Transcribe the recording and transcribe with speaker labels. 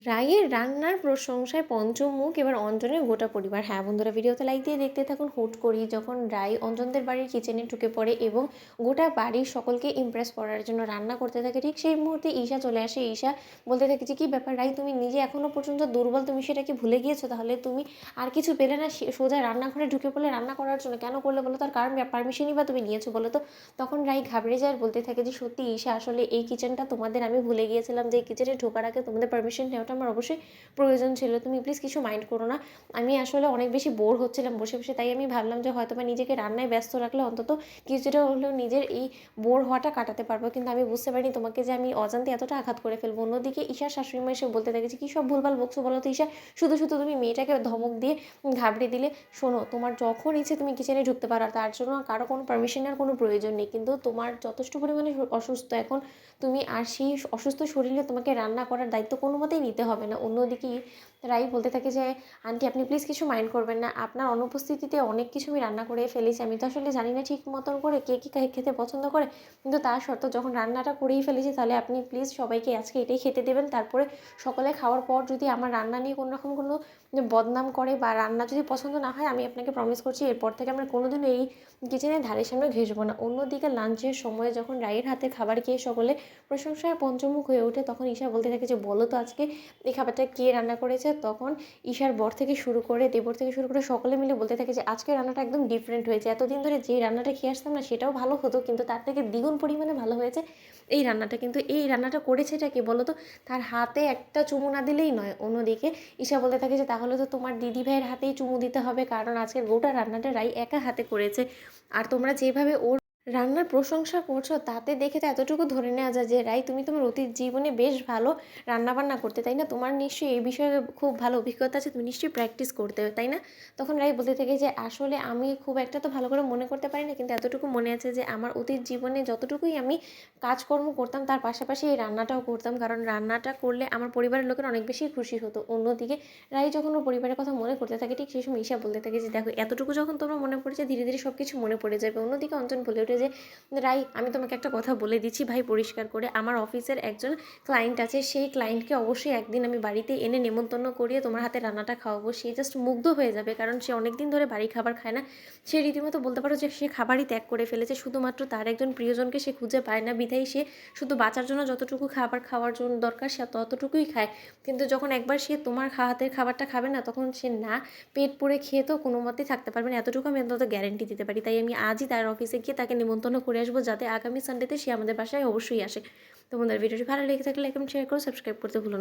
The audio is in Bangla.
Speaker 1: রায়ের রান্নার প্রশংসায় পঞ্চমুখ এবার অঞ্জনের গোটা পরিবার। হ্যাঁ বন্ধুরা, ভিডিওতে লাইক দিয়ে দেখতে থাকুন। হুট করেই যখন রায় অঞ্জনদের বাড়ির কিচেনে ঢুকে পড়ে এবং গোটা বাড়ির সকলকে ইমপ্রেস করার জন্য রান্না করতে থাকে, ঠিক সেই মুহূর্তে ঈশা চলে আসে। ঈশা বলতে থাকে যে, কী ব্যাপার রায়, তুমি নিজে এখনও পর্যন্ত দুর্বল, তুমি সেটা কি ভুলে গিয়েছো? তাহলে তুমি আর কিছু পেলে না, সোজা রান্নাঘরে ঢুকে পড়লে রান্না করার জন্য? কেন করলে বলো? তার কারণ পারমিশনই বা তুমি নিয়েছো বলো তো? তখন রায় ঘাবড়ে যায় আর বলতে থাকে যে, সত্যি ঈশা, আসলে এই কিচেনটা তোমাদের আমি ভুলে গিয়েছিলাম যে এই কিচেনে ঢোকার আগে তোমাদের পারমিশন নেওয়াটা আমার অবশ্যই প্রয়োজন ছিল। তুমি প্লিজ কিছু মাইন্ড করো না। আমি আসলে অনেক বেশি বোর হচ্ছিলাম বসে, বসে। তাই আমি ভাবলাম যে হয়তোবা নিজেকে রান্নায় ব্যস্ত রাখলে অন্তত কিছুটা হলেও নিজের এই বোর হওয়াটা কাটাতে পারবো। কিন্তু আমি বুঝতে পারিনি তোমাকে যে আমি অজান্তে এতটা আঘাত করে ফেলবো। অন্যদিকে ঈশার শাশুড়ি মা এসে বলতে থাকে যে, কী সব ভুলভাল বকছো বলো তো ঈশা? শুধু, শুধু তুমি মেয়েটাকে ধমক দিয়ে ঘাবড়ে দিলে। শোনো, তোমার যখন ইচ্ছে তুমি কিচেনে ঢুকতে পারো। আর তার জন্য কারো কোনো পারমিশনের কোনো প্রয়োজন নেই। কিন্তু তোমার যথেষ্ট পরিমাণে অসুস্থ এখন তুমি, আর সেই অসুস্থ শরীরে তোমাকে রান্না করার দায়িত্ব কোনো মতেই নিতে হবে না। অন্যদিকে রাই বলতে থাকে যে, আন্টি আপনি প্লিজ কিছু মাইন্ড করবেন না। আপনার অনুপস্থিতিতে অনেক কিছু আমি রান্না করে ফেলেছি। আমি তো আসলে জানি না ঠিক মতন করে কে কী খেতে পছন্দ করে। কিন্তু তা সত্ত্বেও যখন রান্নাটা করেই ফেলেছি, তাহলে আপনি প্লিজ সবাইকে আজকে এটাই খেতে দেবেন। তারপরে সকলে খাওয়ার পর যদি আমার রান্না নিয়ে কোনো রকম কোনো বদনাম করে বা রান্না যদি পছন্দ না হয়, আমি আপনাকে প্রমিস করছি এরপর থেকে আমরা কোনোদিনও এই কিচেনের ধারের সামনে ঘেঁষবো না। অন্যদিকে লাঞ্চের সময় যখন রায়ের হাতে খাবার খেয়ে সকলে প্রশংসায় পঞ্চমুখ হয়ে ওঠে, তখন ঈশা বলতে থাকে যে, বলো তো আজকে এই খাবারটা কে রান্না করেছে? তখন ঈশার বর থেকে শুরু করে দেবর থেকে শুরু করে সকলে মিলে বলতে থাকে যে, আজকের রান্নাটা একদম ডিফারেন্ট হয়েছে। এতদিন ধরে যে রান্নাটা খেয়ে আসতাম না সেটাও ভালো হতো, কিন্তু তার থেকে দ্বিগুণ পরিমাণে ভালো হয়েছে এই রান্নাটা। কিন্তু এই রান্নাটা করেছেটা কে বলো তো? তার হাতে একটা চুমু না দিলেই নয়। অন্যদিকে ঈশা বলতে থাকে যে, তাহলে তো তোমার দিদিভাইয়ের হাতেই চুমু দিতে হবে, কারণ আজকের গোটা রান্নাটা রাই একা হাতে করেছে। আর তোমরা যেভাবে ওর রান্নার প্রশংসা করছো, তাতে দেখে তো এতটুকু ধরে নেওয়া যায় যে, রাই তুমি তোমার অতীত জীবনে বেশ ভালো রান্নাবান্না করতে, তাই না? তোমার নিশ্চয়ই এই বিষয়ে খুব ভালো অভিজ্ঞতা আছে, তুমি নিশ্চয়ই প্র্যাকটিস করতে, তাই না? তখন রাই বলতে থাকে যে, আসলে আমি খুব একটা তো ভালো করে মনে করতে পারি না, কিন্তু এতটুকু মনে আছে যে আমার অতীত জীবনে যতটুকুই আমি কাজকর্ম করতাম, তার পাশাপাশি এই রান্নাটাও করতাম, কারণ রান্নাটা করলে আমার পরিবারের লোকেরা অনেক বেশি খুশি হতো। অন্যদিকে রাই যখন ওর পরিবারের কথা মনে করতে থাকে, ঠিক সেই সময় ঈশা বলতে থাকে যে, দেখো এতটুকু যখন তোমরা মনে পড়েছে, ধীরে ধীরে সব কিছু মনে পড়ে যাবে। অন্যদিকে অঞ্জন বলে ওঠে যে, রাই আমি তোমাকে একটা কথা বলে দিচ্ছি ভাই পরিষ্কার করে, আমার অফিসের একজন ক্লায়েন্ট আছে, সেই ক্লায়েন্টকে অবশ্যই একদিন আমি বাড়িতে এনে নেমন্তন্ন করিয়ে তোমার হাতে রান্নাটা খাওয়াবো। সে জাস্ট মুগ্ধ হয়ে যাবে, কারণ সে অনেক দিন ধরে বাড়ি খাবার খায় না। সে রীতিমতো বলতে পারো যে সে খাবারই ত্যাগ করে ফেলেছে, শুধুমাত্র তার একজন প্রিয়জনকে সে খুঁজে পায় না, বিধায় সে শুধু বাঁচার জন্য যতটুকু খাবার খাওয়ার জন্য দরকার সে ততটুকুই খায়। কিন্তু যখন একবার সে তোমার হাতের খাবারটা খাবে না, তখন সে না পেট পুড়ে খেয়ে তো কোনো মতেই থাকতে পারবে না, এতটুকু আমি অন্তত গ্যারেন্টি দিতে পারি। তাই আমি আজই তার অফিসে গিয়ে তাকে নিমন্ত্রণ করে আসবো, যাতে আগামী সানডেতে সে আমাদের বাসায় অবশ্যই আসে। তোমাদের ভিডিওটি ভালো লেগে থাকলে লাইক এবং শেয়ার করো, সাবস্ক্রাইব করতে ভুলো না।